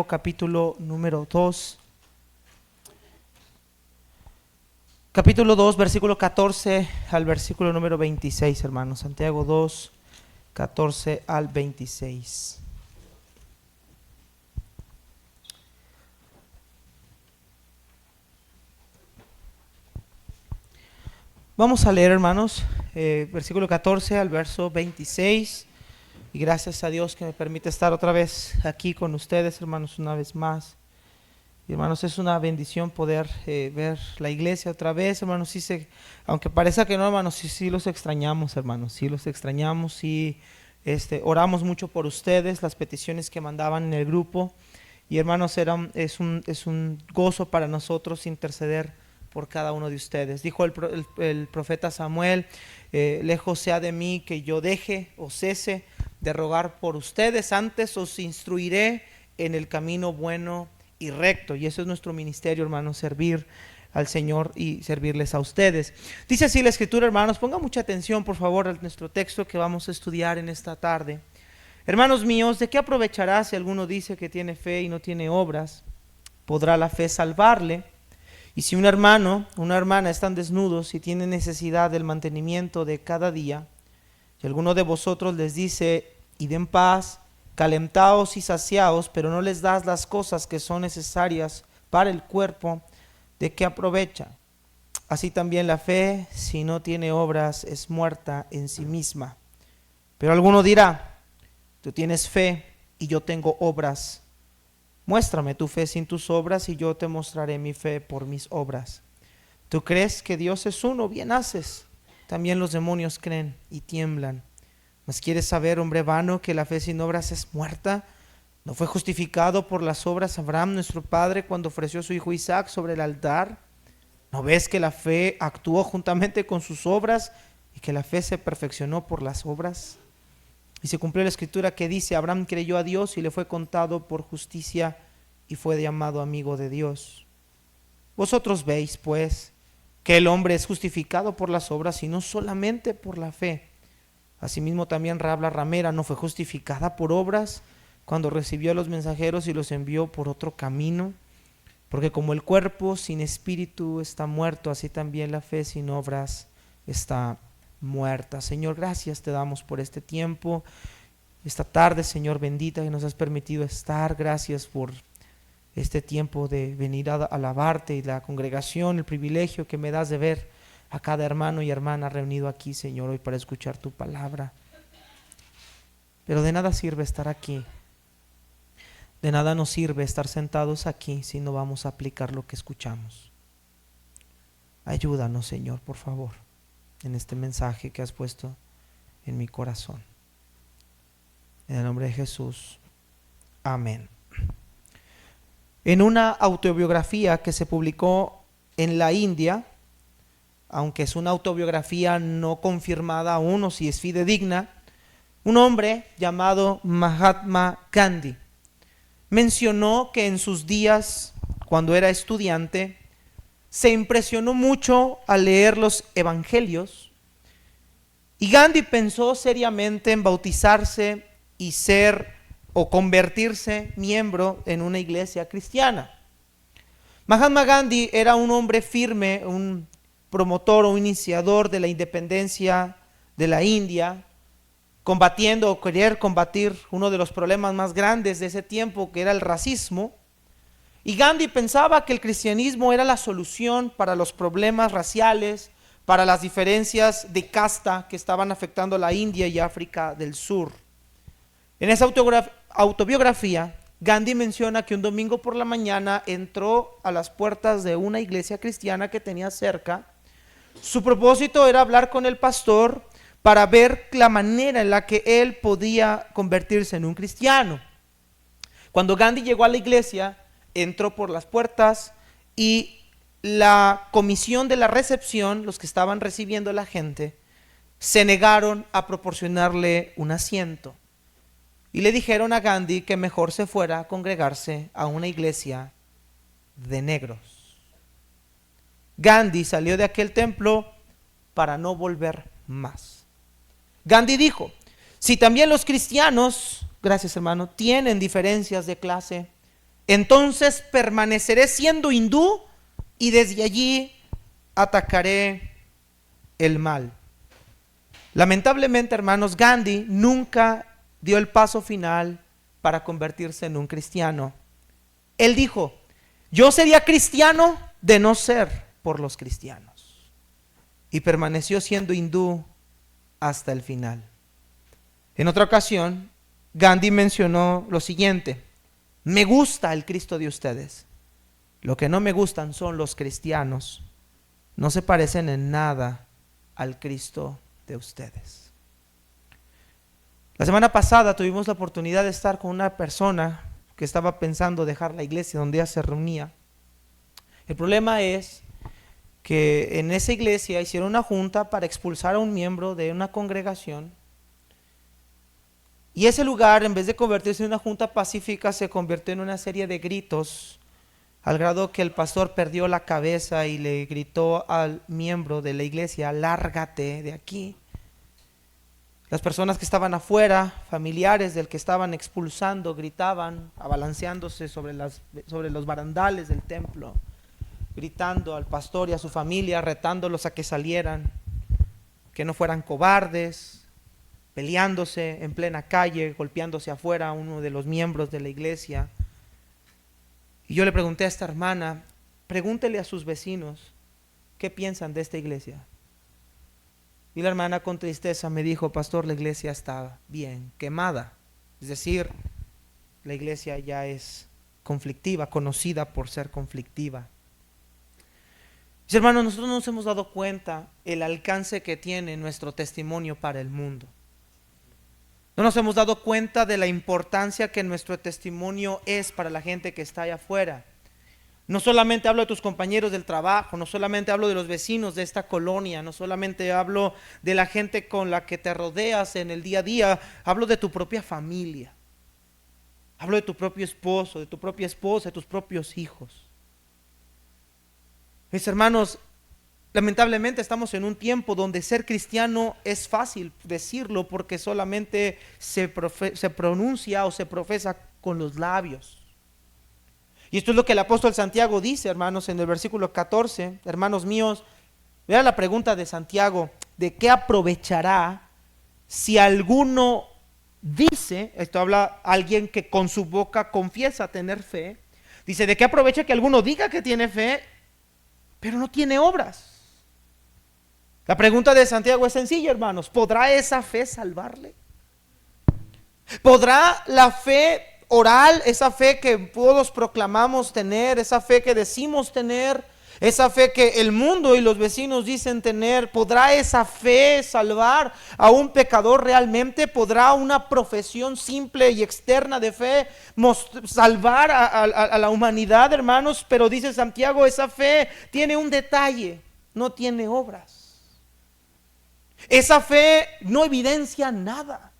Capítulo número 2. Capítulo 2, versículo 14 al versículo número 26, hermanos. Santiago 2, 14 al 26. Vamos a leer, hermanos, versículo 14 al verso 26. Y gracias a Dios que me permite estar otra vez aquí con ustedes, hermanos, una vez más. Y hermanos, es una bendición poder ver la iglesia otra vez, hermanos. Aunque parezca que no, hermanos, sí los extrañamos, hermanos. Sí los extrañamos, sí oramos mucho por ustedes, las peticiones que mandaban en el grupo. Y hermanos, es un gozo para nosotros interceder por cada uno de ustedes. Dijo el profeta Samuel, lejos sea de mí que yo deje o cese de rogar por ustedes, antes os instruiré en el camino bueno y recto. Y eso es nuestro ministerio, hermanos, servir al Señor y servirles a ustedes. Dice así la Escritura, hermanos, pongan mucha atención por favor a nuestro texto que vamos a estudiar en esta tarde. Hermanos míos, ¿de qué aprovechará si alguno dice que tiene fe y no tiene obras? ¿Podrá la fe salvarle? Y si un hermano o una hermana están desnudos y tienen necesidad del mantenimiento de cada día, y alguno de vosotros les dice, id en paz, calentaos y saciaos, pero no les das las cosas que son necesarias para el cuerpo, ¿de qué aprovecha? Así también la fe, si no tiene obras, es muerta en sí misma. Pero alguno dirá, tú tienes fe y yo tengo obras. Muéstrame tu fe sin tus obras y yo te mostraré mi fe por mis obras. ¿Tú crees que Dios es uno? Bien haces. También los demonios creen y tiemblan. ¿Mas quieres saber, hombre vano, que la fe sin obras es muerta? ¿No fue justificado por las obras Abraham, nuestro padre, cuando ofreció a su hijo Isaac sobre el altar? ¿No ves que la fe actuó juntamente con sus obras y que la fe se perfeccionó por las obras? Y se cumplió la escritura que dice, Abraham creyó a Dios y le fue contado por justicia y fue llamado amigo de Dios. Vosotros veis, pues, que el hombre es justificado por las obras y no solamente por la fe. Asimismo también Rahab la ramera no fue justificada por obras cuando recibió a los mensajeros y los envió por otro camino. Porque como el cuerpo sin espíritu está muerto, así también la fe sin obras está muerta. Señor, gracias te damos por este tiempo, esta tarde, Señor, bendita que nos has permitido estar. Gracias por este tiempo de venir a alabarte y la congregación, el privilegio que me das de ver a cada hermano y hermana reunido aquí, Señor, hoy para escuchar tu palabra. Pero de nada sirve estar aquí, de nada nos sirve estar sentados aquí si no vamos a aplicar lo que escuchamos. Ayúdanos, Señor, por favor, en este mensaje que has puesto en mi corazón. En el nombre de Jesús, amén. En una autobiografía que se publicó en la India, aunque es una autobiografía no confirmada aún o si es fidedigna, un hombre llamado Mahatma Gandhi mencionó que en sus días, cuando era estudiante, se impresionó mucho al leer los evangelios y Gandhi pensó seriamente en bautizarse y ser o convertirse miembro en una iglesia cristiana. Mahatma Gandhi era un hombre firme, un promotor o iniciador de la independencia de la India, combatiendo o querer combatir uno de los problemas más grandes de ese tiempo, que era el racismo. Y Gandhi pensaba que el cristianismo era la solución para los problemas raciales, para las diferencias de casta que estaban afectando a la India y África del Sur. En esa autobiografía, Gandhi menciona que un domingo por la mañana entró a las puertas de una iglesia cristiana que tenía cerca. Su propósito era hablar con el pastor para ver la manera en la que él podía convertirse en un cristiano. Cuando Gandhi llegó a la iglesia, entró por las puertas y la comisión de la recepción, los que estaban recibiendo a la gente, se negaron a proporcionarle un asiento. Y le dijeron a Gandhi que mejor se fuera a congregarse a una iglesia de negros. Gandhi salió de aquel templo para no volver más. Gandhi dijo, si también los cristianos, gracias hermano, tienen diferencias de clase, Entonces permaneceré siendo hindú y desde allí atacaré el mal. Lamentablemente, hermanos, Gandhi nunca dio el paso final para convertirse en un cristiano. Él dijo: yo sería cristiano de no ser por los cristianos. Y permaneció siendo hindú hasta el final. En otra ocasión, Gandhi mencionó lo siguiente: me gusta el Cristo de ustedes. Lo que no me gustan son los cristianos. No se parecen en nada al Cristo de ustedes. La semana pasada tuvimos la oportunidad de estar con una persona que estaba pensando dejar la iglesia donde ella se reunía. El problema es que en esa iglesia hicieron una junta para expulsar a un miembro de una congregación, y ese lugar, en vez de convertirse en una junta pacífica, se convirtió en una serie de gritos, al grado que el pastor perdió la cabeza y le gritó al miembro de la iglesia: lárgate de aquí. Las personas que estaban afuera, familiares del que estaban expulsando, gritaban, abalanceándose sobre los barandales del templo, gritando al pastor y a su familia, retándolos a que salieran, que no fueran cobardes, peleándose en plena calle, golpeándose afuera a uno de los miembros de la iglesia. Y yo le pregunté a esta hermana: pregúntele a sus vecinos qué piensan de esta iglesia. Y la hermana con tristeza me dijo: pastor, la iglesia está bien quemada. Es decir, la iglesia ya es conflictiva, conocida por ser conflictiva. Mis hermanos, nosotros no nos hemos dado cuenta el alcance que tiene nuestro testimonio para el mundo. No nos hemos dado cuenta de la importancia que nuestro testimonio es para la gente que está allá afuera. No solamente hablo de tus compañeros del trabajo, no solamente hablo de los vecinos de esta colonia, no solamente hablo de la gente con la que te rodeas en el día a día, hablo de tu propia familia. Hablo de tu propio esposo, de tu propia esposa, de tus propios hijos. Mis hermanos, lamentablemente estamos en un tiempo donde ser cristiano es fácil decirlo, porque solamente se pronuncia o se profesa con los labios. Y esto es lo que el apóstol Santiago dice, hermanos, en el versículo 14. Hermanos míos, vean la pregunta de Santiago: ¿de qué aprovechará si alguno dice? Esto habla alguien que con su boca confiesa tener fe. Dice: ¿de qué aprovecha que alguno diga que tiene fe, pero no tiene obras? La pregunta de Santiago es sencilla, hermanos: ¿podrá esa fe salvarle? ¿Podrá la fe oral, esa fe que todos proclamamos tener, esa fe que decimos tener, esa fe que el mundo y los vecinos dicen tener, podrá esa fe salvar a un pecador realmente? ¿Podrá una profesión simple y externa de fe salvar a la humanidad, hermanos? Pero dice Santiago, esa fe tiene un detalle: no tiene obras. Esa fe no evidencia nada.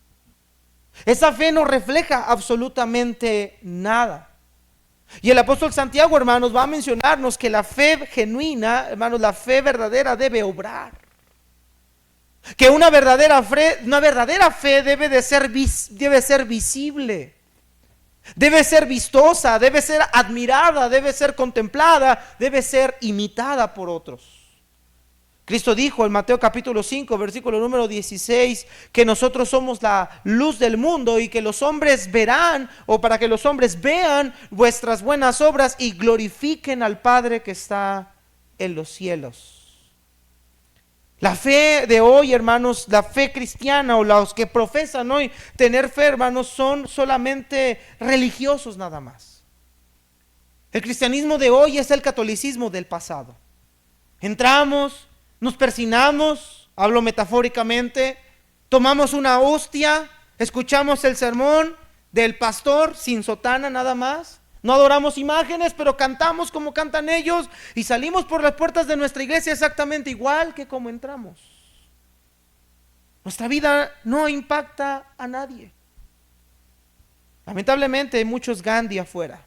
Esa fe no refleja absolutamente nada. Y el apóstol Santiago, hermanos, va a mencionarnos que la fe genuina, hermanos, la fe verdadera debe obrar. Que una verdadera fe debe ser visible, debe ser vistosa, debe ser admirada, debe ser contemplada, debe ser imitada por otros. Cristo dijo en Mateo capítulo 5, versículo número 16, que nosotros somos la luz del mundo y que los hombres verán, o para que los hombres vean vuestras buenas obras y glorifiquen al Padre que está en los cielos. La fe de hoy, hermanos, la fe cristiana, o los que profesan hoy tener fe, hermanos, son solamente religiosos nada más. El cristianismo de hoy es el catolicismo del pasado. Entramos, nos persinamos, hablo metafóricamente, tomamos una hostia, escuchamos el sermón del pastor sin sotana nada más, no adoramos imágenes, pero cantamos como cantan ellos y salimos por las puertas de nuestra iglesia exactamente igual que como entramos. Nuestra vida no impacta a nadie. Lamentablemente hay muchos Gandhi afuera.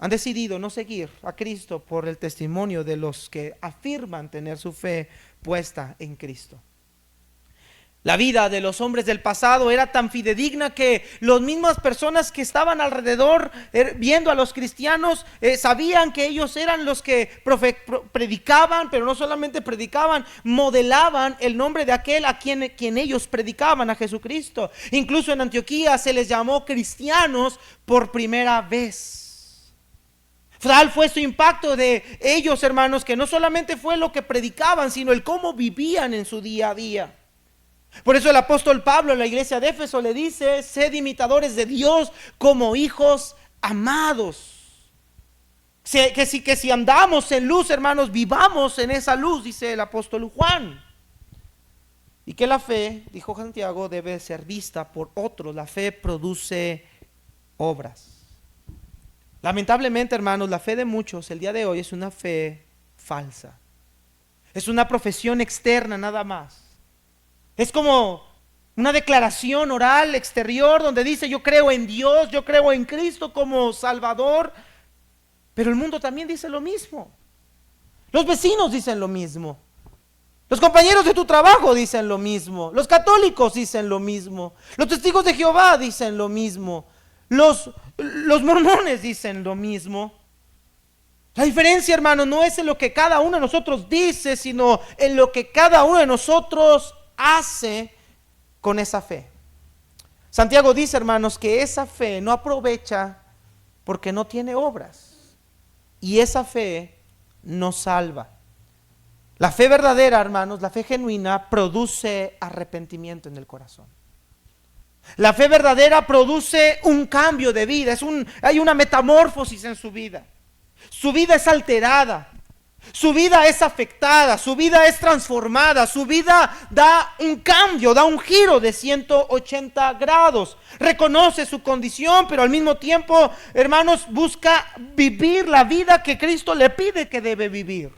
Han decidido no seguir a Cristo por el testimonio de los que afirman tener su fe puesta en Cristo. La vida de los hombres del pasado era tan fidedigna que las mismas personas que estaban alrededor viendo a los cristianos sabían que ellos eran los que predicaban, pero no solamente predicaban, modelaban el nombre de aquel a quien ellos predicaban, a Jesucristo. Incluso en Antioquía se les llamó cristianos por primera vez. Tal fue su impacto de ellos, hermanos, que no solamente fue lo que predicaban, sino el cómo vivían en su día a día. Por eso el apóstol Pablo en la iglesia de Éfeso le dice: sed imitadores de Dios como hijos amados. Que si andamos en luz, hermanos, vivamos en esa luz, dice el apóstol Juan. Y que la fe, dijo Santiago, debe ser vista por otros. La fe produce obras. Lamentablemente, hermanos, la fe de muchos el día de hoy es una fe falsa. Es una profesión externa nada más. Es como una declaración oral exterior donde dice: yo creo en Dios, yo creo en Cristo como Salvador. Pero el mundo también dice lo mismo. Los vecinos dicen lo mismo. Los compañeros de tu trabajo dicen lo mismo. Los católicos dicen lo mismo. Los testigos de Jehová dicen lo mismo. Los mormones dicen lo mismo. La diferencia, hermano, no es en lo que cada uno de nosotros dice, sino en lo que cada uno de nosotros hace con esa fe. Santiago dice, hermanos, que esa fe no aprovecha porque no tiene obras, y esa fe no salva. La fe verdadera, hermanos, la fe genuina produce arrepentimiento en el corazón. La fe verdadera produce un cambio de vida, hay una metamorfosis en su vida. Su vida es alterada. Su vida es afectada, su vida es transformada, su vida da un cambio, da un giro de 180 grados. Reconoce su condición, pero al mismo tiempo, hermanos, busca vivir la vida que Cristo le pide que debe vivir.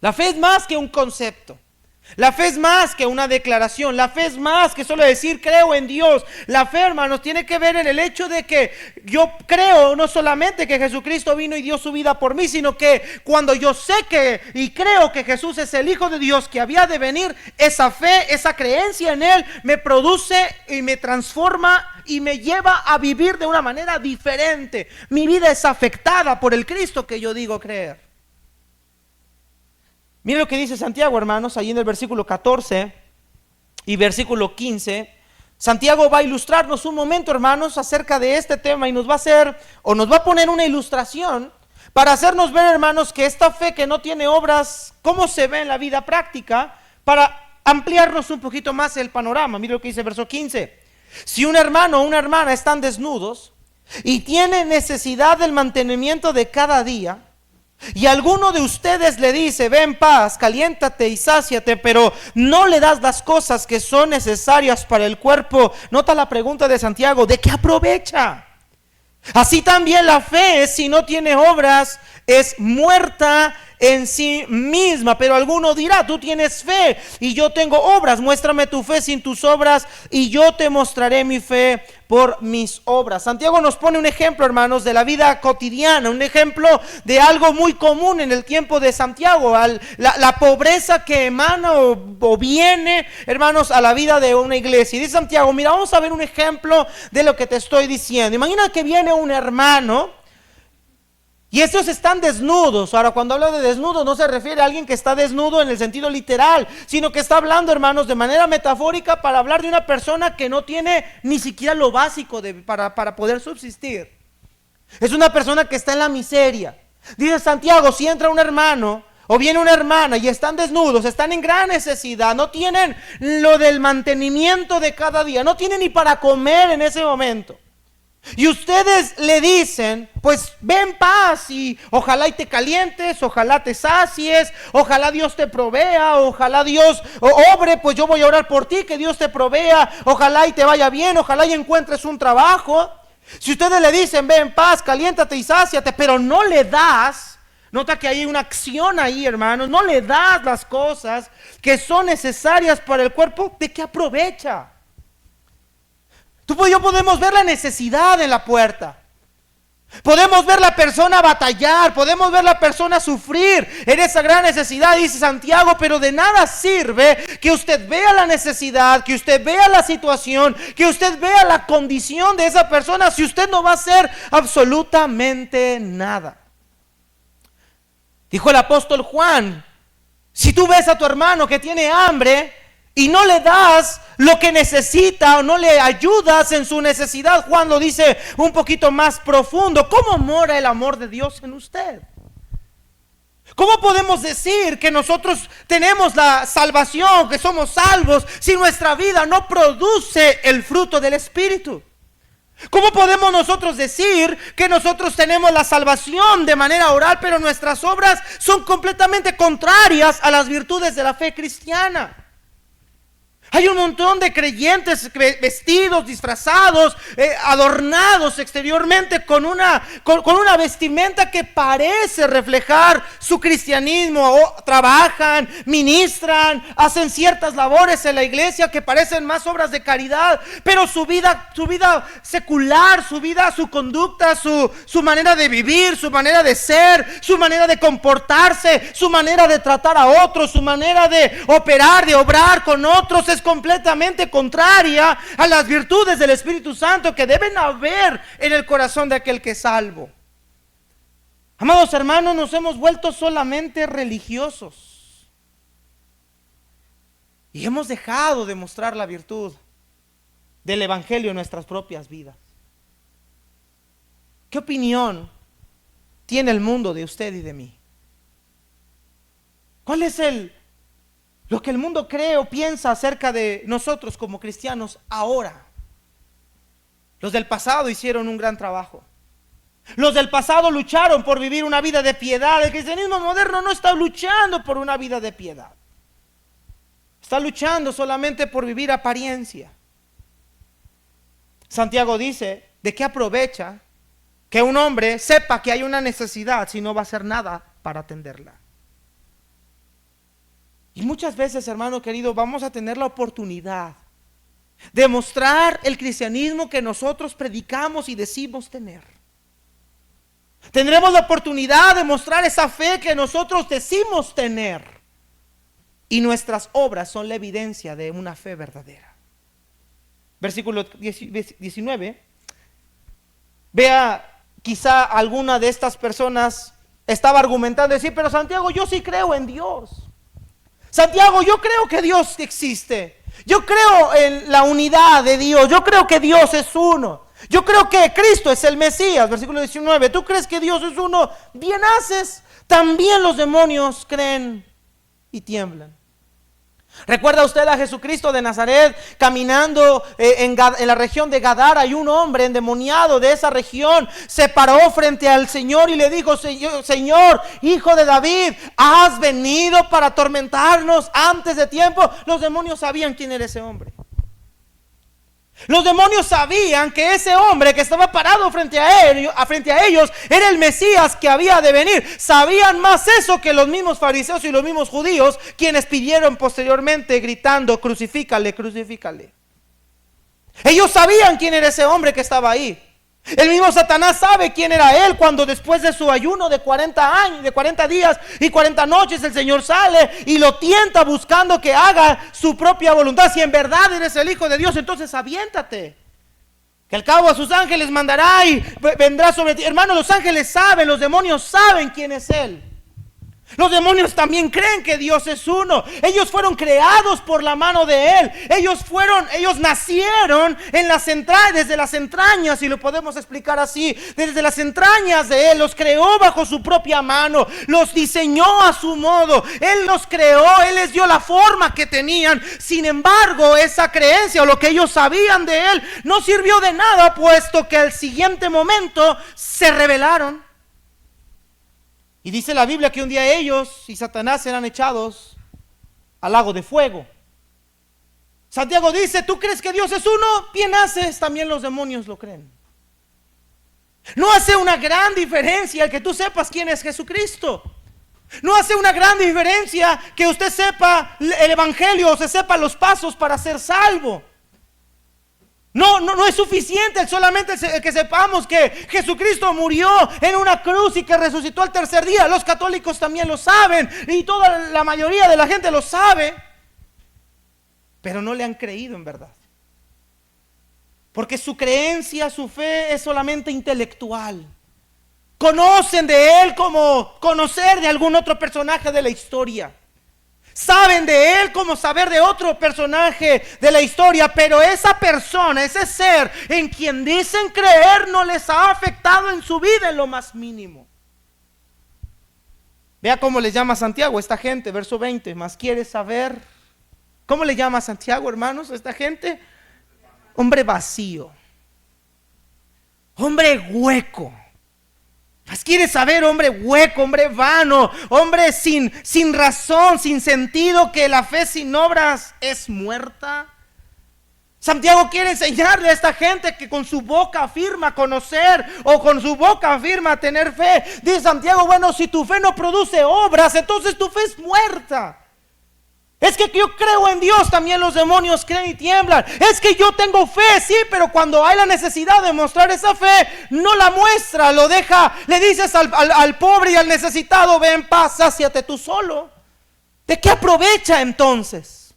La fe es más que un concepto. La fe es más que una declaración. La fe es más que solo decir creo en Dios. La fe, hermanos, tiene que ver en el hecho de que yo creo no solamente que Jesucristo vino y dio su vida por mí, sino que cuando yo sé que y creo que Jesús es el Hijo de Dios que había de venir, esa fe, esa creencia en Él me produce y me transforma y me lleva a vivir de una manera diferente. Mi vida es afectada por el Cristo que yo digo creer. Miren lo que dice Santiago, hermanos, ahí en el versículo 14 y versículo 15. Santiago va a ilustrarnos un momento, hermanos, acerca de este tema y nos va a poner una ilustración para hacernos ver, hermanos, que esta fe que no tiene obras, cómo se ve en la vida práctica, para ampliarnos un poquito más el panorama. Miren lo que dice el verso 15. Si un hermano o una hermana están desnudos y tienen necesidad del mantenimiento de cada día, y alguno de ustedes le dice: ve en paz, caliéntate y sáciate, pero no le das las cosas que son necesarias para el cuerpo. Nota la pregunta de Santiago: ¿de qué aprovecha? Así también la fe, si no tiene obras, es muerta en sí misma. Pero alguno dirá: tú tienes fe y yo tengo obras. Muéstrame tu fe sin tus obras y yo te mostraré mi fe por mis obras. Santiago nos pone un ejemplo, hermanos, de la vida cotidiana, un ejemplo de algo muy común en el tiempo de Santiago, la pobreza que emana o viene, hermanos, a la vida de una iglesia. Y dice Santiago: mira, vamos a ver un ejemplo de lo que te estoy diciendo. Imagina que viene un hermano y estos están desnudos. Ahora, cuando habla de desnudo, no se refiere a alguien que está desnudo en el sentido literal, sino que está hablando, hermanos, de manera metafórica para hablar de una persona que no tiene ni siquiera lo básico para poder subsistir. Es una persona que está en la miseria. Dice Santiago: si entra un hermano o viene una hermana y están desnudos, están en gran necesidad, no tienen lo del mantenimiento de cada día, no tienen ni para comer en ese momento, y ustedes le dicen: pues ve en paz y ojalá y te calientes, ojalá te sacies, ojalá Dios te provea, ojalá Dios obre, pues yo voy a orar por ti, que Dios te provea, ojalá y te vaya bien, ojalá y encuentres un trabajo. Si ustedes le dicen: ve en paz, caliéntate y sáciate, pero no le das, nota que hay una acción ahí, hermanos, no le das las cosas que son necesarias para el cuerpo, ¿de qué aprovecha? Tú y yo podemos ver la necesidad en la puerta. Podemos ver la persona batallar, podemos ver la persona sufrir en esa gran necesidad, dice Santiago, pero de nada sirve que usted vea la necesidad, que usted vea la situación, que usted vea la condición de esa persona si usted no va a hacer absolutamente nada. Dijo el apóstol Juan, si tú ves a tu hermano que tiene hambre y no le das lo que necesita o no le ayudas en su necesidad, Juan lo dice un poquito más profundo, ¿cómo mora el amor de Dios en usted? ¿Cómo podemos decir que nosotros tenemos la salvación, que somos salvos, si nuestra vida no produce el fruto del Espíritu? ¿Cómo podemos nosotros decir que nosotros tenemos la salvación de manera oral, pero nuestras obras son completamente contrarias a las virtudes de la fe cristiana? Hay un montón de creyentes vestidos, disfrazados, adornados exteriormente con una vestimenta que parece reflejar su cristianismo. O trabajan, ministran, hacen ciertas labores en la iglesia que parecen más obras de caridad, pero su vida secular, su conducta, su manera de vivir, su manera de ser, su manera de comportarse, su manera de tratar a otros, su manera de operar, de obrar con otros es completamente contraria a las virtudes del Espíritu Santo que deben haber en el corazón de aquel que es salvo. Amados hermanos, nos hemos vuelto solamente religiosos y hemos dejado de mostrar la virtud del Evangelio en nuestras propias vidas. ¿Qué opinión tiene el mundo de usted y de mí? ¿Cuál es lo que el mundo cree o piensa acerca de nosotros como cristianos ahora? Los del pasado hicieron un gran trabajo. Los del pasado lucharon por vivir una vida de piedad. El cristianismo moderno no está luchando por una vida de piedad. Está luchando solamente por vivir apariencia. Santiago dice, ¿de qué aprovecha que un hombre sepa que hay una necesidad si no va a hacer nada para atenderla? Y muchas veces, hermano querido, vamos a tener la oportunidad de mostrar el cristianismo que nosotros predicamos y decimos tener. Tendremos la oportunidad de mostrar esa fe que nosotros decimos tener. Y nuestras obras son la evidencia de una fe verdadera. Versículo 19. Vea, quizá alguna de estas personas estaba argumentando, decir, pero Santiago, yo sí creo en Dios. Santiago, yo creo que Dios existe. Yo creo en la unidad de Dios. Yo creo que Dios es uno. Yo creo que Cristo es el Mesías. Versículo 19. ¿Tú crees que Dios es uno? Bien haces. También los demonios creen y tiemblan. ¿Recuerda usted a Jesucristo de Nazaret caminando en la región de Gadara? Y un hombre endemoniado de esa región se paró frente al Señor y le dijo, Señor, hijo de David, ¿has venido para atormentarnos antes de tiempo? Los demonios sabían quién era ese hombre. Los demonios sabían que ese hombre que estaba parado frente a ellos era el Mesías que había de venir. Sabían más eso que los mismos fariseos y los mismos judíos, quienes pidieron posteriormente gritando, crucifícale, crucifícale. Ellos sabían quién era ese hombre que estaba ahí. El mismo Satanás sabe quién era él cuando después de su ayuno de 40 días y 40 noches el Señor sale y lo tienta buscando que haga su propia voluntad. Si en verdad eres el Hijo de Dios, entonces aviéntate, que al cabo a sus ángeles mandará y vendrá sobre ti. Hermano, los ángeles saben, los demonios saben quién es Él. Los demonios también creen que Dios es uno. Ellos fueron creados por la mano de Él. Ellos nacieron desde las entrañas, si lo podemos explicar así. Desde las entrañas de Él, los creó bajo su propia mano. Los diseñó a su modo. Él los creó, Él les dio la forma que tenían. Sin embargo, esa creencia o lo que ellos sabían de Él no sirvió de nada, puesto que al siguiente momento se rebelaron. Y dice la Biblia que un día ellos y Satanás serán echados al lago de fuego. Santiago dice, ¿tú crees que Dios es uno? Bien haces, también los demonios lo creen. No hace una gran diferencia el que tú sepas quién es Jesucristo. No hace una gran diferencia que usted sepa el Evangelio o se sepa los pasos para ser salvo. No es suficiente solamente el que sepamos que Jesucristo murió en una cruz y que resucitó al tercer día. Los católicos también lo saben y toda la mayoría de la gente lo sabe, pero no le han creído en verdad. Porque su creencia, su fe es solamente intelectual. Conocen de Él como conocer de algún otro personaje de la historia. Saben de Él como saber de otro personaje de la historia, pero esa persona, ese ser en quien dicen creer, no les ha afectado en su vida en lo más mínimo. Vea cómo le llama Santiago a esta gente, verso 20. Más quiere saber. ¿Cómo le llama Santiago, hermanos, a esta gente? Hombre vacío, hombre hueco. Más quiere saber, hombre hueco, hombre vano, hombre sin razón, sin sentido, que la fe sin obras es muerta. Santiago quiere enseñarle a esta gente que con su boca afirma conocer o con su boca afirma tener fe. Dice Santiago, bueno, si tu fe no produce obras, entonces tu fe es muerta. Es que yo creo en Dios, también los demonios creen y tiemblan. Es que yo tengo fe, sí, pero cuando hay la necesidad de mostrar esa fe, no la muestra, lo deja. Le dices al pobre y al necesitado, ve en paz, sáciate tú solo. ¿De qué aprovecha entonces?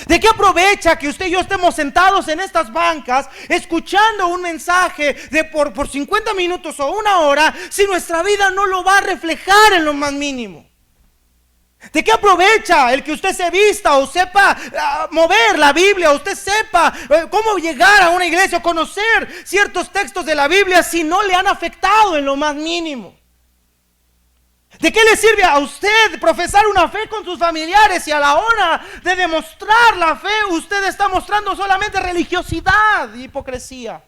¿De qué aprovecha que usted y yo estemos sentados en estas bancas escuchando un mensaje de por 50 minutos o una hora si nuestra vida no lo va a reflejar en lo más mínimo? ¿De qué aprovecha el que usted se vista o sepa mover la Biblia, o usted sepa cómo llegar a una iglesia o conocer ciertos textos de la Biblia si no le han afectado en lo más mínimo? ¿De qué le sirve a usted profesar una fe con sus familiares si a la hora de demostrar la fe usted está mostrando solamente religiosidad y hipocresía?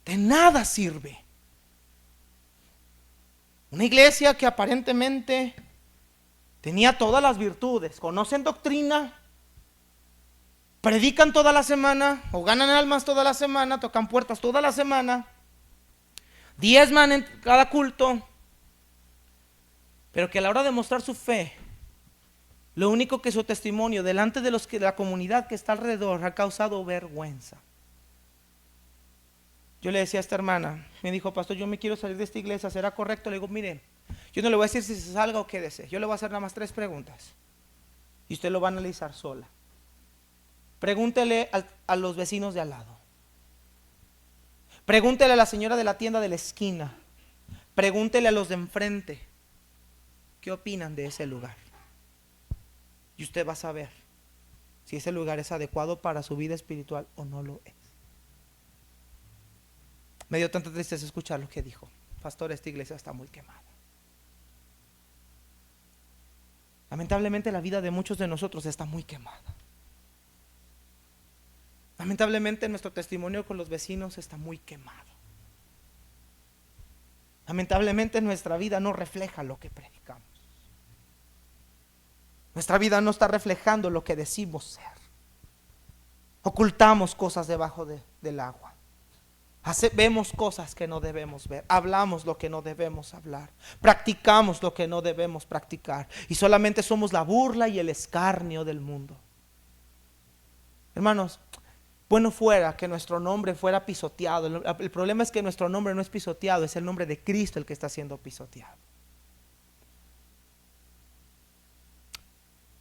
De nada sirve. Una iglesia que aparentemente tenía todas las virtudes, conocen doctrina, predican toda la semana o ganan almas toda la semana, tocan puertas toda la semana, diezman en cada culto, pero que a la hora de mostrar su fe, lo único que su testimonio delante de la comunidad que está alrededor ha causado vergüenza. Yo le decía a esta hermana, me dijo, pastor, yo me quiero salir de esta iglesia, ¿será correcto? Le digo, mire, yo no le voy a decir si se salga o quédese. Yo le voy a hacer nada más 3 preguntas y usted lo va a analizar sola. Pregúntele a los vecinos de al lado. Pregúntele a la señora de la tienda de la esquina. Pregúntele a los de enfrente qué opinan de ese lugar. Y usted va a saber si ese lugar es adecuado para su vida espiritual o no lo es. Me dio tanta tristeza escuchar lo que dijo. Pastor, esta iglesia está muy quemada. Lamentablemente la vida de muchos de nosotros está muy quemada. Lamentablemente nuestro testimonio con los vecinos está muy quemado. Lamentablemente nuestra vida no refleja lo que predicamos. Nuestra vida no está reflejando lo que decimos ser. Ocultamos cosas debajo del agua. Vemos cosas que no debemos ver, hablamos lo que no debemos hablar, practicamos lo que no debemos practicar y solamente somos la burla y el escarnio del mundo. Hermanos, bueno fuera que nuestro nombre fuera pisoteado. El problema es que nuestro nombre no es pisoteado, es el nombre de Cristo el que está siendo pisoteado.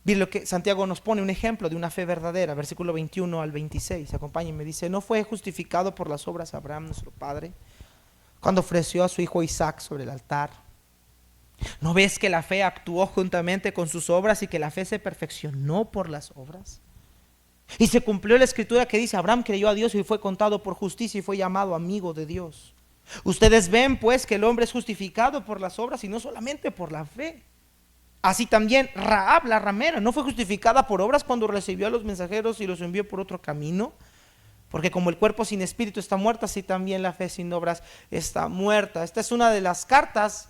Mire lo que Santiago nos pone, un ejemplo de una fe verdadera, versículo 21 al 26. Acompáñenme, dice: ¿no fue justificado por las obras Abraham nuestro padre cuando ofreció a su hijo Isaac sobre el altar? ¿No ves que la fe actuó juntamente con sus obras y que la fe se perfeccionó por las obras? Y se cumplió la escritura que dice: Abraham creyó a Dios y fue contado por justicia y fue llamado amigo de Dios. Ustedes ven pues que el hombre es justificado por las obras y no solamente por la fe. Así también Rahab, la ramera, no fue justificada por obras cuando recibió a los mensajeros y los envió por otro camino. Porque como el cuerpo sin espíritu está muerto, así también la fe sin obras está muerta. Esta es una de las cartas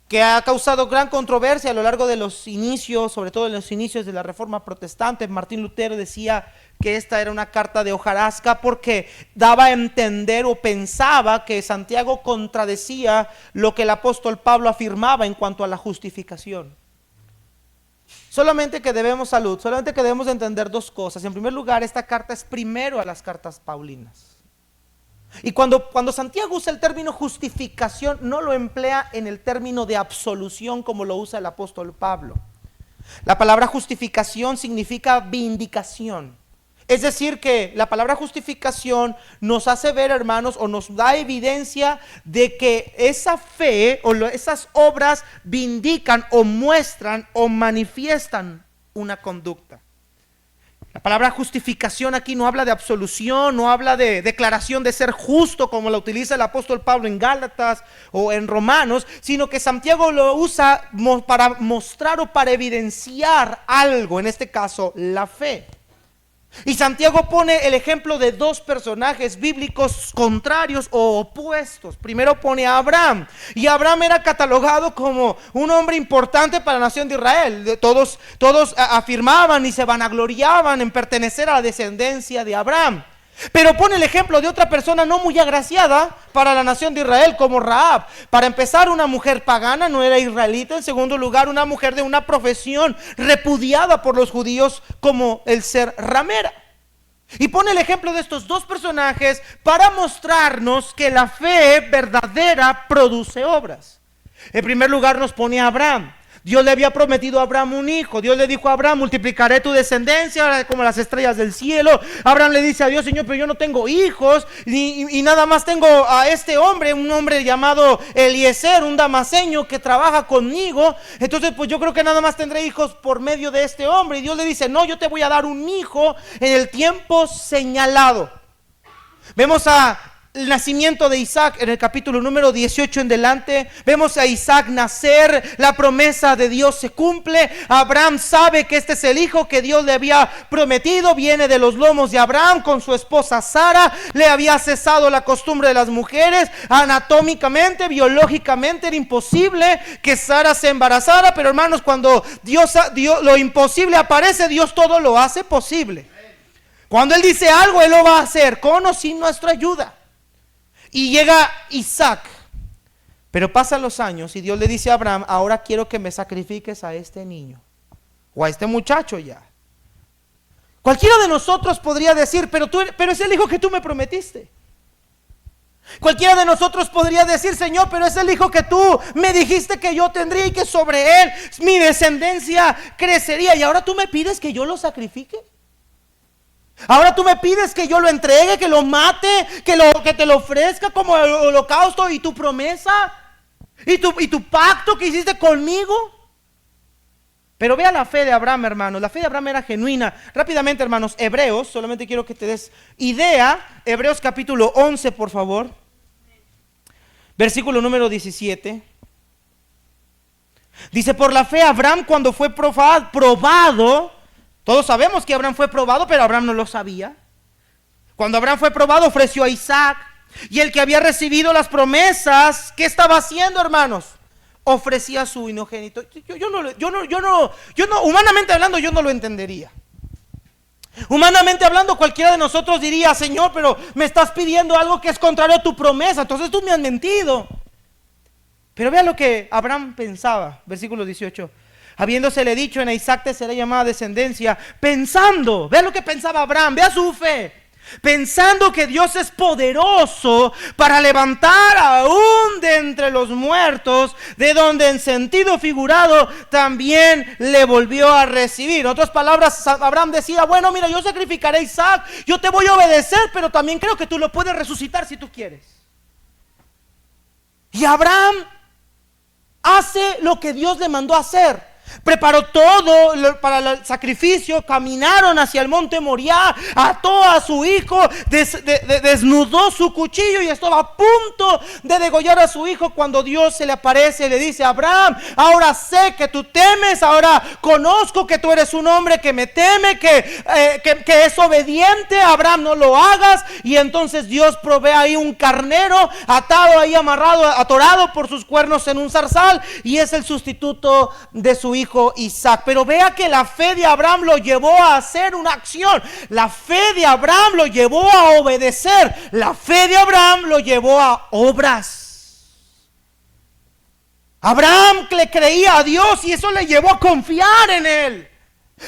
que ha causado gran controversia a lo largo de los inicios, sobre todo en los inicios de la Reforma Protestante. Martín Lutero decía que esta era una carta de hojarasca porque daba a entender o pensaba que Santiago contradecía lo que el apóstol Pablo afirmaba en cuanto a la justificación. Solamente que debemos entender dos cosas. En primer lugar, esta carta es primero a las cartas paulinas. Y cuando Santiago usa el término justificación, no lo emplea en el término de absolución como lo usa el apóstol Pablo. La palabra justificación significa vindicación. Es decir, que la palabra justificación nos hace ver, hermanos, o nos da evidencia de que esa fe o esas obras vindican o muestran o manifiestan una conducta. La palabra justificación aquí no habla de absolución, no habla de declaración de ser justo como la utiliza el apóstol Pablo en Gálatas o en Romanos, sino que Santiago lo usa para mostrar o para evidenciar algo, en este caso la fe. Y Santiago pone el ejemplo de dos personajes bíblicos contrarios o opuestos. Primero pone a Abraham, y Abraham era catalogado como un hombre importante para la nación de Israel. Todos afirmaban y se vanagloriaban en pertenecer a la descendencia de Abraham. Pero pone el ejemplo de otra persona no muy agraciada para la nación de Israel, como Rahab. Para empezar, una mujer pagana, no era israelita. En segundo lugar, una mujer de una profesión repudiada por los judíos, como el ser ramera. Y pone el ejemplo de estos dos personajes para mostrarnos que la fe verdadera produce obras. En primer lugar nos pone a Abraham. Dios le había prometido a Abraham un hijo. Dios le dijo a Abraham: multiplicaré tu descendencia como las estrellas del cielo. Abraham le dice a Dios: Señor, pero yo no tengo hijos, y nada más tengo a este hombre, un hombre llamado Eliezer, un damaseño que trabaja conmigo. Entonces pues yo creo que nada más tendré hijos por medio de este hombre. Y Dios le dice: no, yo te voy a dar un hijo en el tiempo señalado. Vemos el nacimiento de Isaac en el capítulo número 18 en delante. Vemos a Isaac nacer, la promesa de Dios se cumple. Abraham sabe que este es el hijo que Dios le había prometido. Viene de los lomos de Abraham con su esposa Sara. Le había cesado la costumbre de las mujeres. Anatómicamente, biológicamente era imposible que Sara se embarazara, pero hermanos, cuando Dios lo imposible aparece, Dios todo lo hace posible. Cuando Él dice algo, Él lo va a hacer, con o sin nuestra ayuda. Y llega Isaac, pero pasan los años y Dios le dice a Abraham: ahora quiero que me sacrifiques a este niño o a este muchacho ya. Cualquiera de nosotros podría decir: pero es el hijo que tú me prometiste. Cualquiera de nosotros podría decir: Señor, pero es el hijo que tú me dijiste que yo tendría y que sobre él mi descendencia crecería, y ahora tú me pides que yo lo sacrifique. Ahora tú me pides que yo lo entregue, que lo mate, que te lo ofrezca como el holocausto, y tu promesa y tu pacto que hiciste conmigo. Pero vea la fe de Abraham, hermanos. La fe de Abraham era genuina. Rápidamente, hermanos, Hebreos, solamente quiero que te des idea. Hebreos capítulo 11, por favor. Versículo número 17. Dice: por la fe Abraham, cuando fue probado. Todos sabemos que Abraham fue probado, pero Abraham no lo sabía. Cuando Abraham fue probado, ofreció a Isaac. Y el que había recibido las promesas, ¿qué estaba haciendo, hermanos? Ofrecía a su unigénito. Yo no, humanamente hablando, yo no lo entendería. Humanamente hablando, cualquiera de nosotros diría: Señor, pero me estás pidiendo algo que es contrario a tu promesa, entonces tú me has mentido. Pero vea lo que Abraham pensaba, versículo 18. Habiéndosele dicho: en Isaac te será llamada descendencia. Pensando, vea lo que pensaba Abraham, vea su fe. Pensando que Dios es poderoso para levantar aún de entre los muertos, de donde en sentido figurado también le volvió a recibir. En otras palabras, Abraham decía: bueno, mira, yo sacrificaré a Isaac, yo te voy a obedecer, pero también creo que tú lo puedes resucitar si tú quieres. Y Abraham hace lo que Dios le mandó a hacer. Preparó todo para el sacrificio, caminaron hacia el monte Moriah, ató a su hijo, desnudó su cuchillo y estaba a punto de degollar a su hijo cuando Dios se le aparece y le dice: Abraham, ahora sé que tú temes, ahora conozco que tú eres un hombre que me teme, que es obediente. Abraham, no lo hagas. Y entonces Dios provee ahí un carnero atado ahí, amarrado, atorado por sus cuernos en un zarzal, y es el sustituto de su hijo Isaac. Pero vea que la fe de Abraham lo llevó a hacer una acción. La fe de Abraham lo llevó a obedecer. La fe de Abraham lo llevó a obras. Abraham le creía a Dios y eso le llevó a confiar en Él.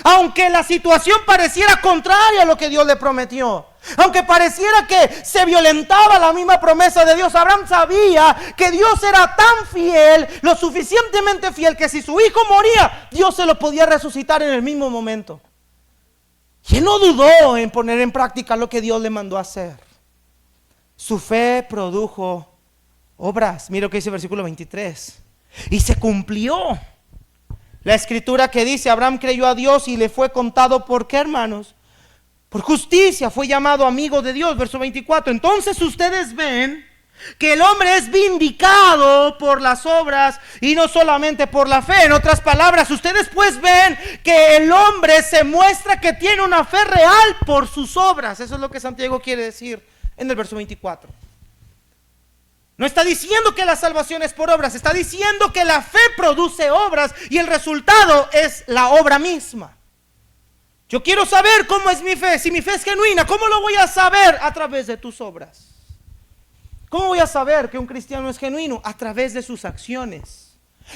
Aunque la situación pareciera contraria a lo que Dios le prometió, aunque pareciera que se violentaba la misma promesa de Dios, Abraham sabía que Dios era tan fiel, lo suficientemente fiel, que si su hijo moría, Dios se lo podía resucitar en el mismo momento. Y él no dudó en poner en práctica lo que Dios le mandó a hacer. Su fe produjo obras. Mira lo que dice el versículo 23. Y se cumplió la escritura que dice: Abraham creyó a Dios y le fue contado. ¿Por qué, hermanos? Por justicia, fue llamado amigo de Dios. Verso 24. Entonces ustedes ven que el hombre es vindicado por las obras y no solamente por la fe. En otras palabras, ustedes pues ven que el hombre se muestra que tiene una fe real por sus obras. Eso es lo que Santiago quiere decir en el verso 24. No está diciendo que la salvación es por obras, está diciendo que la fe produce obras y el resultado es la obra misma. Yo quiero saber cómo es mi fe. Si mi fe es genuina, ¿cómo lo voy a saber? A través de tus obras. ¿Cómo voy a saber que un cristiano es genuino? A través de sus acciones.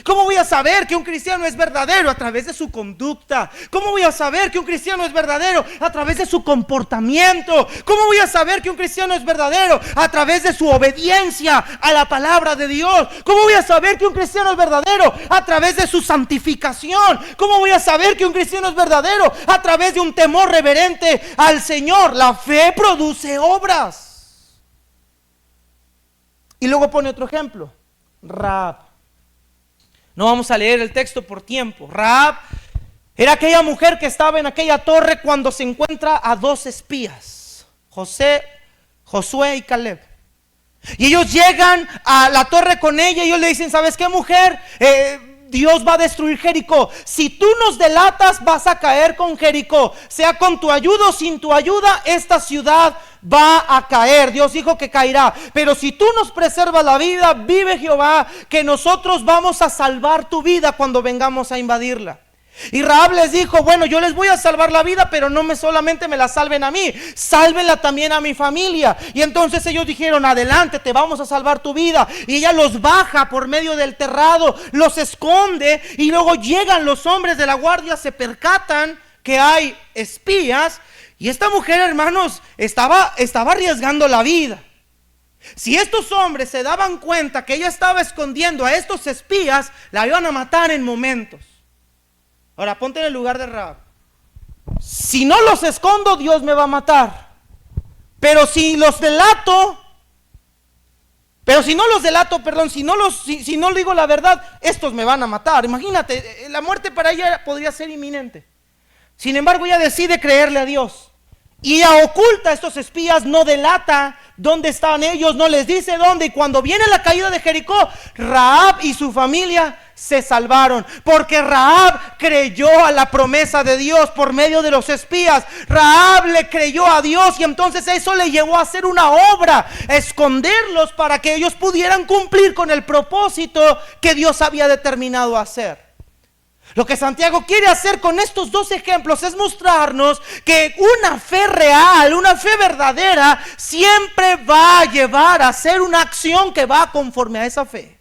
¿Cómo voy a saber que un cristiano es verdadero? A través de su conducta. ¿Cómo voy a saber que un cristiano es verdadero? A través de su comportamiento. ¿Cómo voy a saber que un cristiano es verdadero? A través de su obediencia a la palabra de Dios. ¿Cómo voy a saber que un cristiano es verdadero? A través de su santificación. ¿Cómo voy a saber que un cristiano es verdadero? A través de un temor reverente al Señor. La fe produce obras. Y luego pone otro ejemplo: Rahab. No vamos a leer el texto por tiempo. Rahab era aquella mujer que estaba en aquella torre cuando se encuentra a dos espías, Josué y Caleb. Y ellos llegan a la torre con ella y ellos le dicen: ¿sabes qué, mujer? Dios va a destruir Jericó. Si tú nos delatas, vas a caer con Jericó. Sea con tu ayuda o sin tu ayuda, esta ciudad va a caer. Dios dijo que caerá. Pero si tú nos preservas la vida, vive Jehová, que nosotros vamos a salvar tu vida cuando vengamos a invadirla. Y Rahab les dijo: bueno, yo les voy a salvar la vida, pero no solamente me la salven a mí, sálvenla también a mi familia. Y entonces ellos dijeron: adelante, te vamos a salvar tu vida. Y ella los baja por medio del terrado, los esconde, y luego llegan los hombres de la guardia, se percatan que hay espías. Y esta mujer, hermanos, estaba arriesgando la vida. Si estos hombres se daban cuenta que ella estaba escondiendo a estos espías, la iban a matar en momentos. Ahora ponte en el lugar de Rahab. Si no los escondo, Dios me va a matar. Pero si no digo la verdad, estos me van a matar. Imagínate, la muerte para ella podría ser inminente. Sin embargo, ella decide creerle a Dios. Y ella oculta a estos espías, no delata dónde estaban ellos, no les dice dónde. Y cuando viene la caída de Jericó, Rahab y su familia se salvaron, porque Rahab creyó a la promesa de Dios por medio de los espías. Rahab le creyó a Dios y entonces eso le llevó a hacer una obra, a esconderlos para que ellos pudieran cumplir con el propósito que Dios había determinado hacer. Lo que Santiago quiere hacer con estos dos ejemplos es mostrarnos que una fe real, una fe verdadera, siempre va a llevar a hacer una acción que va conforme a esa fe.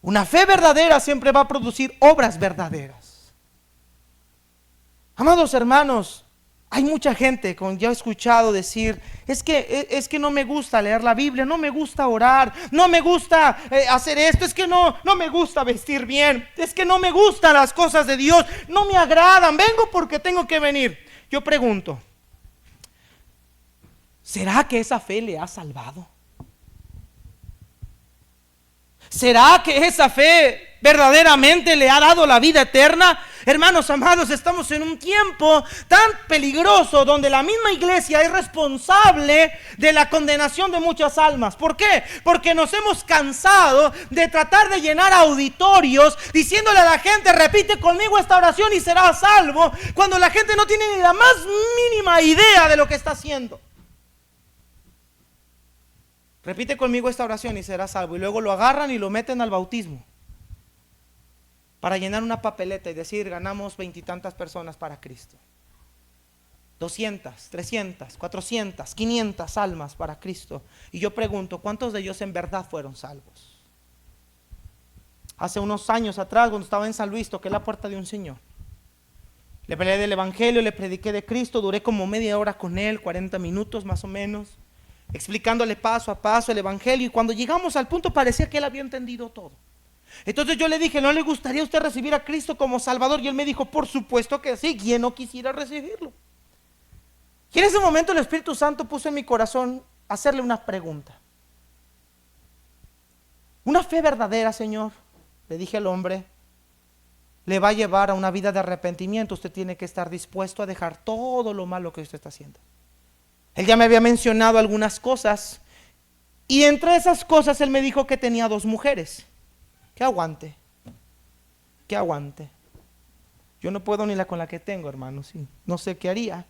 Una fe verdadera siempre va a producir obras verdaderas. Amados hermanos, hay mucha gente, como ya he escuchado decir: es que no me gusta leer la Biblia, no me gusta orar, no me gusta hacer esto, es que no me gusta vestir bien, es que no me gustan las cosas de Dios, no me agradan, vengo porque tengo que venir. Yo pregunto: ¿será que esa fe le ha salvado? ¿Será que esa fe verdaderamente le ha dado la vida eterna? Hermanos amados, estamos en un tiempo tan peligroso donde la misma iglesia es responsable de la condenación de muchas almas. ¿Por qué? Porque nos hemos cansado de tratar de llenar auditorios diciéndole a la gente: repite conmigo esta oración y serás salvo, cuando la gente no tiene ni la más mínima idea de lo que está haciendo. Repite conmigo esta oración y serás salvo, y luego lo agarran y lo meten al bautismo para llenar una papeleta y decir: ganamos 20 y tantas personas para Cristo. 200, 300, 400, 500 almas para Cristo. Y yo pregunto: ¿cuántos de ellos en verdad fueron salvos? hace unos años atrás, cuando estaba en San Luis, toqué la puerta de un señor. Le hablé del evangelio, le prediqué de Cristo, duré como media hora con él, 40 minutos más o menos, explicándole paso a paso el evangelio, y cuando llegamos al punto parecía que él había entendido todo. Entonces yo le dije, ¿no le gustaría a usted recibir a Cristo como Salvador? Y él me dijo, por supuesto que sí, ¿quién no quisiera recibirlo? Y en ese momento el Espíritu Santo puso en mi corazón hacerle una pregunta. Una fe verdadera, Señor, le dije al hombre, le va a llevar a una vida de arrepentimiento. Usted tiene que estar dispuesto a dejar todo lo malo que usted está haciendo. Él ya me había mencionado algunas cosas, y entre esas cosas él me dijo que tenía 2 mujeres. Que aguante, que aguante. Yo no puedo ni la con la que tengo, hermano, sí, no sé qué haría.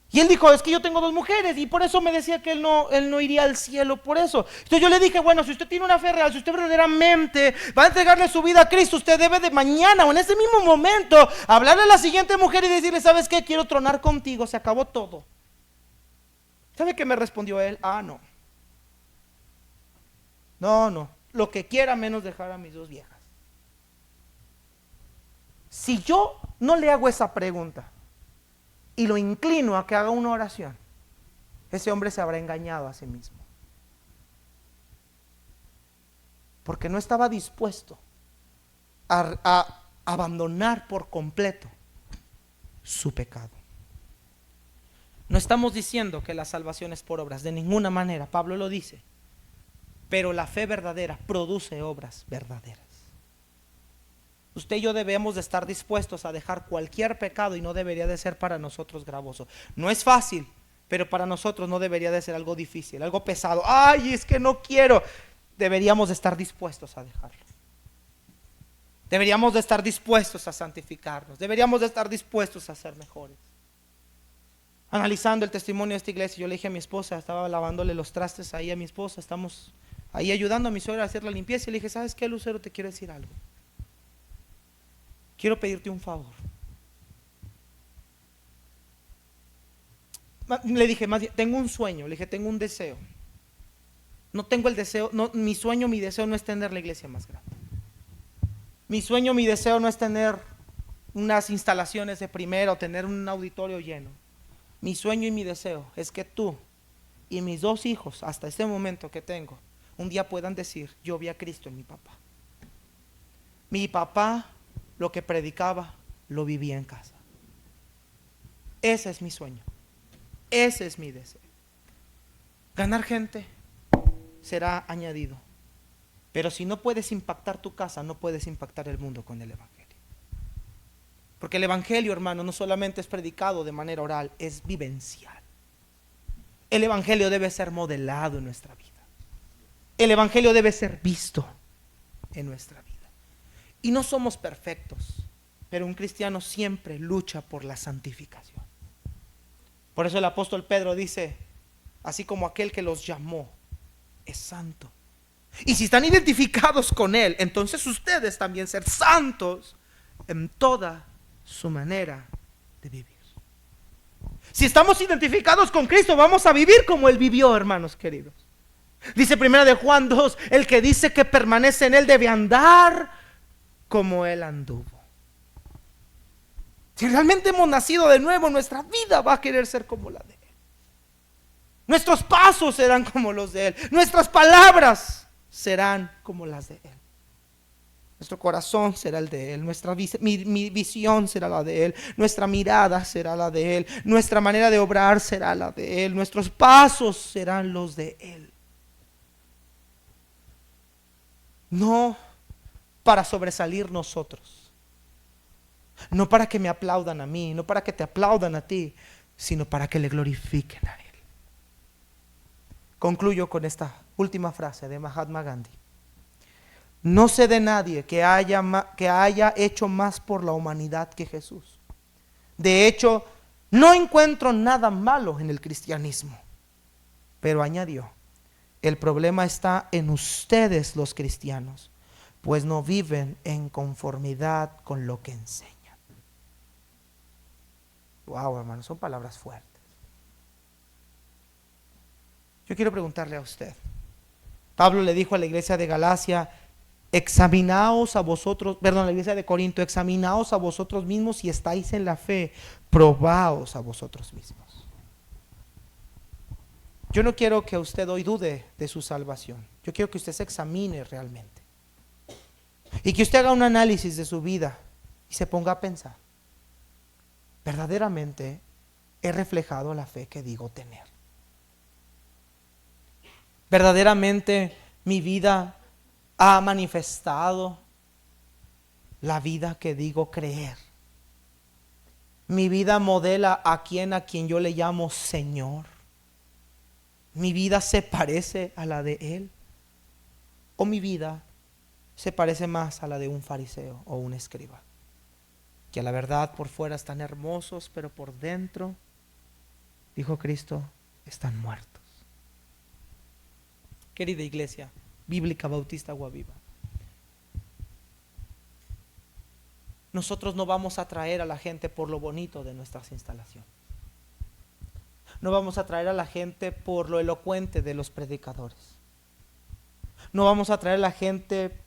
Y él dijo, es que yo tengo 2 mujeres, y por eso me decía que él no iría al cielo por eso. Entonces yo le dije, bueno, si usted tiene una fe real, si usted verdaderamente va a entregarle su vida a Cristo, usted debe de mañana o en ese mismo momento hablarle a la siguiente mujer y decirle, ¿sabes qué? Quiero tronar contigo, se acabó todo. ¿Sabe qué me respondió él? No. No, lo que quiera menos dejar a mis 2 viejas. Si yo no le hago esa pregunta y lo inclino a que haga una oración, ese hombre se habrá engañado a sí mismo, porque no estaba dispuesto a abandonar por completo su pecado. No estamos diciendo que la salvación es por obras, de ninguna manera. Pablo lo dice, pero la fe verdadera produce obras verdaderas. Usted y yo debemos de estar dispuestos a dejar cualquier pecado, y no debería de ser para nosotros gravoso. No es fácil, pero para nosotros no debería de ser algo difícil, algo pesado. Ay, es que no quiero. Deberíamos de estar dispuestos a dejarlo. Deberíamos de estar dispuestos a santificarnos. Deberíamos de estar dispuestos a ser mejores. Analizando el testimonio de esta iglesia, yo le dije a mi esposa, estaba lavándole los trastes ahí a mi esposa, estamos ahí ayudando a mi suegra a hacer la limpieza, y le dije, ¿sabes qué, Lucero? Te quiero decir algo. Quiero pedirte un favor. Le dije, más bien, tengo un sueño, le dije, tengo un deseo. No tengo el deseo, no, mi sueño, mi deseo no es tener la iglesia más grande. Mi sueño, mi deseo no es tener unas instalaciones de primera o tener un auditorio lleno. Mi sueño y mi deseo es que tú y mis 2 hijos, hasta este momento que tengo, un día puedan decir, yo vi a Cristo en mi papá. Mi papá, lo que predicaba, lo vivía en casa. Ese es mi sueño. Ese es mi deseo. Ganar gente será añadido. Pero si no puedes impactar tu casa, no puedes impactar el mundo con el evangelio. Porque el evangelio, hermano, no solamente es predicado de manera oral, es vivencial. El evangelio debe ser modelado en nuestra vida. El evangelio debe ser visto en nuestra vida. Y no somos perfectos, pero un cristiano siempre lucha por la santificación. Por eso el apóstol Pedro dice, así como aquel que los llamó es santo. Y si están identificados con él, entonces ustedes también ser santos en toda su manera de vivir. Si estamos identificados con Cristo, vamos a vivir como él vivió, hermanos queridos. Dice 1 de Juan 2, el que dice que permanece en él debe andar como él anduvo. Si realmente hemos nacido de nuevo, nuestra vida va a querer ser como la de él. Nuestros pasos serán como los de él. Nuestras palabras serán como las de él. Nuestro corazón será el de él. Nuestra mi visión será la de él. Nuestra mirada será la de él. Nuestra manera de obrar será la de él. Nuestros pasos serán los de él. No para sobresalir nosotros, no para que me aplaudan a mí, no para que te aplaudan a ti, sino para que le glorifiquen a él. Concluyo con esta última frase de Mahatma Gandhi. No sé de nadie que haya hecho más por la humanidad que Jesús. De hecho, no encuentro nada malo en el cristianismo. Pero añadió, el problema está en ustedes los cristianos, pues no viven en conformidad con lo que enseñan. Wow, hermano, son palabras fuertes. Yo quiero preguntarle a usted. Pablo le dijo a la iglesia de Galacia, examinaos a vosotros, perdón, la iglesia de Corinto, examinaos a vosotros mismos si estáis en la fe, probaos a vosotros mismos. Yo no quiero que usted hoy dude de su salvación. Yo quiero que usted se examine realmente. Y que usted haga un análisis de su vida y se ponga a pensar, ¿verdaderamente he reflejado la fe que digo tener? ¿Verdaderamente mi vida ha manifestado la vida que digo creer? ¿Mi vida modela a quien yo le llamo Señor? ¿Mi vida se parece a la de Él? ¿O mi vida se parece más a la de un fariseo o un escriba? Que a la verdad por fuera están hermosos, pero por dentro, dijo Cristo, están muertos. Querida iglesia bíblica bautista Agua Viva, nosotros no vamos a atraer a la gente por lo bonito de nuestras instalaciones. No vamos a atraer a la gente por lo elocuente de los predicadores. No vamos a atraer a la gente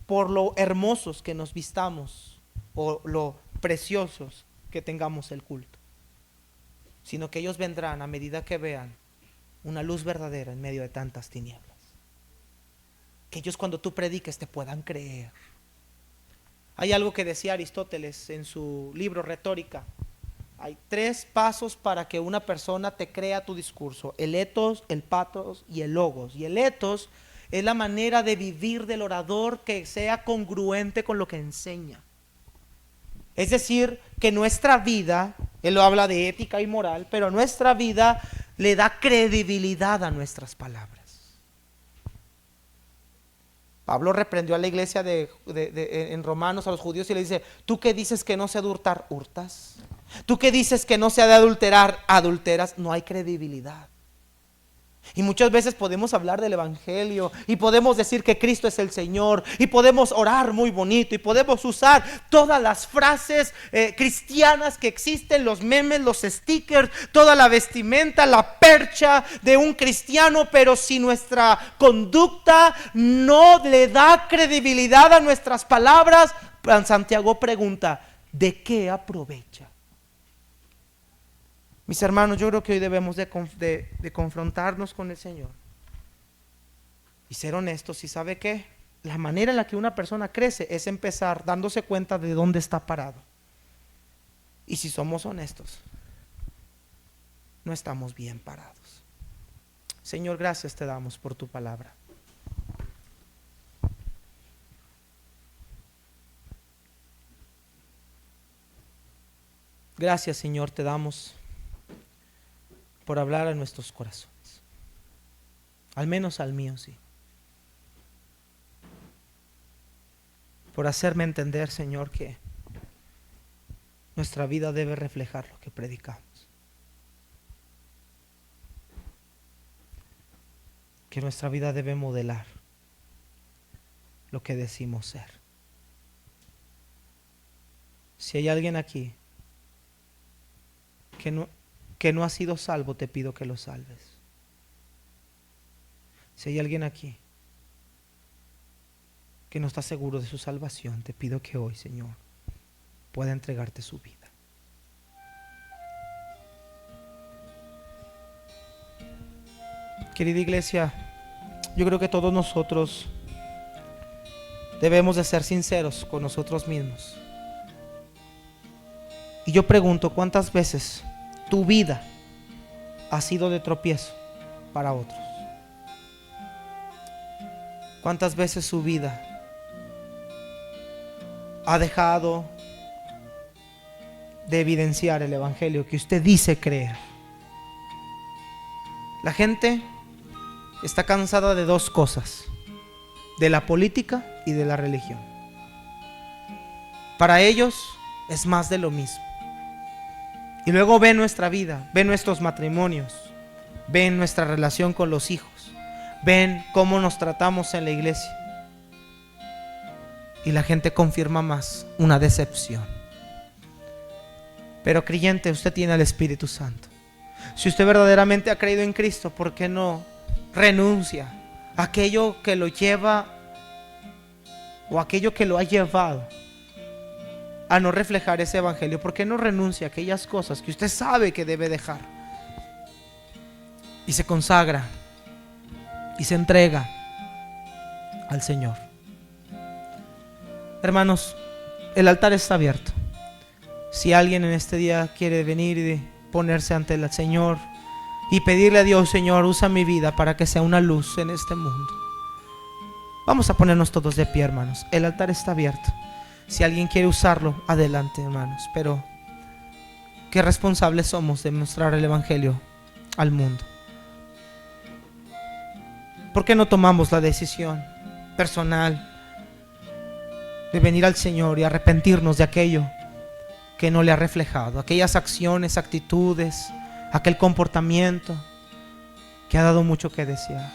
por lo hermosos que nos vistamos o lo preciosos que tengamos el culto, sino que ellos vendrán a medida que vean una luz verdadera en medio de tantas tinieblas. Que ellos cuando tú prediques te puedan creer. Hay algo que decía Aristóteles en su libro Retórica. Hay 3 pasos para que una persona te crea tu discurso: el etos, el patos y el logos. Y el etos es la manera de vivir del orador que sea congruente con lo que enseña. Es decir, que nuestra vida, él lo habla de ética y moral, pero nuestra vida le da credibilidad a nuestras palabras. Pablo reprendió a la iglesia en Romanos, a los judíos, y le dice: tú que dices que no se ha de hurtar, hurtas. Tú que dices que no se ha de adulterar, adulteras. No hay credibilidad. Y muchas veces podemos hablar del evangelio y podemos decir que Cristo es el Señor y podemos orar muy bonito y podemos usar todas las frases cristianas que existen, los memes, los stickers, toda la vestimenta, la percha de un cristiano, pero si nuestra conducta no le da credibilidad a nuestras palabras, Santiago pregunta: ¿de qué aprovecha? Mis hermanos, yo creo que hoy debemos de confrontarnos con el Señor y ser honestos. ¿Y sabe qué? La manera en la que una persona crece es empezar dándose cuenta de dónde está parado. Y si somos honestos, no estamos bien parados. Señor, gracias te damos por tu palabra. Gracias, Señor, te damos por hablar a nuestros corazones. Al menos al mío, sí. Por hacerme entender, Señor, que nuestra vida debe reflejar lo que predicamos. Que nuestra vida debe modelar lo que decimos ser. Si hay alguien aquí que no ha sido salvo, te pido que lo salves. Si hay alguien aquí que no está seguro de su salvación, te pido que hoy, Señor, pueda entregarte su vida. Querida iglesia, yo creo que todos nosotros debemos de ser sinceros con nosotros mismos. Y yo pregunto, ¿cuántas veces tu vida ha sido de tropiezo para otros? ¿Cuántas veces su vida ha dejado de evidenciar el evangelio que usted dice creer? La gente está cansada de 2 cosas: de la política y de la religión. Para ellos es más de lo mismo. Y luego ven nuestra vida, ven nuestros matrimonios, ven nuestra relación con los hijos, ven cómo nos tratamos en la iglesia. Y la gente confirma más una decepción. Pero creyente, usted tiene al Espíritu Santo. Si usted verdaderamente ha creído en Cristo, ¿por qué no renuncia a aquello que lo lleva o aquello que lo ha llevado a no reflejar ese evangelio, ¿por qué no renuncia a aquellas cosas que usted sabe que debe dejar y se consagra y se entrega al Señor? Hermanos, el altar está abierto. Si alguien en este día quiere venir y ponerse ante el Señor y pedirle a Dios: Señor, usa mi vida para que sea una luz en este mundo. Vamos a ponernos todos de pie, hermanos. El altar está abierto. Si alguien quiere usarlo, adelante, hermanos. Pero qué responsables somos de mostrar el evangelio al mundo. ¿Por qué no tomamos la decisión personal de venir al Señor y arrepentirnos de aquello que no le ha reflejado, aquellas acciones, actitudes, aquel comportamiento que ha dado mucho que desear?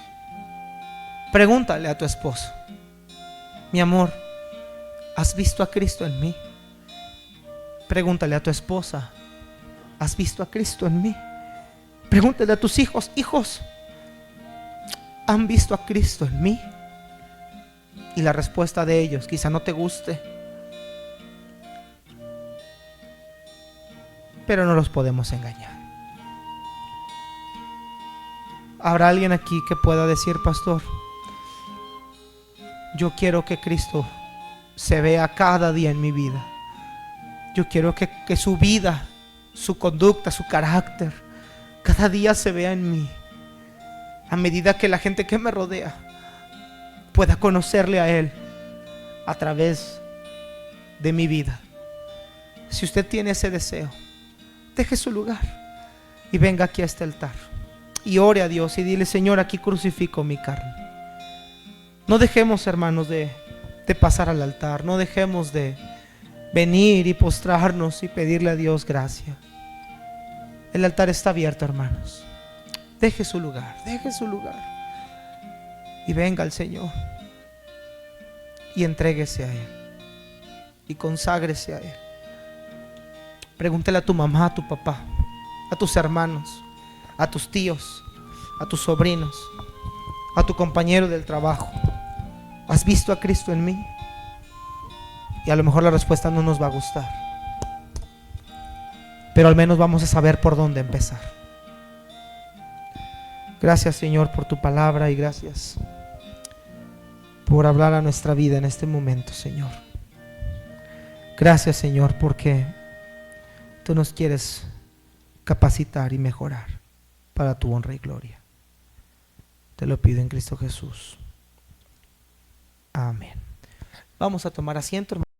Pregúntale a tu esposo: mi amor, ¿has visto a Cristo en mí? Pregúntale a tu esposa: ¿has visto a Cristo en mí? Pregúntale a tus hijos: hijos, ¿han visto a Cristo en mí? Y la respuesta de ellos quizá no te guste, pero no los podemos engañar. ¿Habrá alguien aquí que pueda decir: pastor, yo quiero que Cristo se vea cada día en mi vida? Yo quiero que su vida, su conducta, su carácter, cada día se vea en mí, a medida que la gente que me rodea pueda conocerle a Él a través de mi vida. Si usted tiene ese deseo, deje su lugar y venga aquí a este altar y ore a Dios y dile: Señor, aquí crucifico mi carne. No dejemos, hermanos, de pasar al altar. No dejemos de venir y postrarnos y pedirle a Dios gracia. El altar está abierto, hermanos. Deje su lugar y venga al Señor y entréguese a Él y conságrese a Él. Pregúntale a tu mamá, a tu papá, a tus hermanos, a tus tíos, a tus sobrinos, a tu compañero del trabajo: ¿has visto a Cristo en mí? Y a lo mejor la respuesta no nos va a gustar, pero al menos vamos a saber por dónde empezar. Gracias, Señor, por tu palabra, y gracias por hablar a nuestra vida en este momento, Señor. Gracias, Señor, porque tú nos quieres capacitar y mejorar para tu honra y gloria. Te lo pido en Cristo Jesús. Amén. Vamos a tomar asiento, hermano.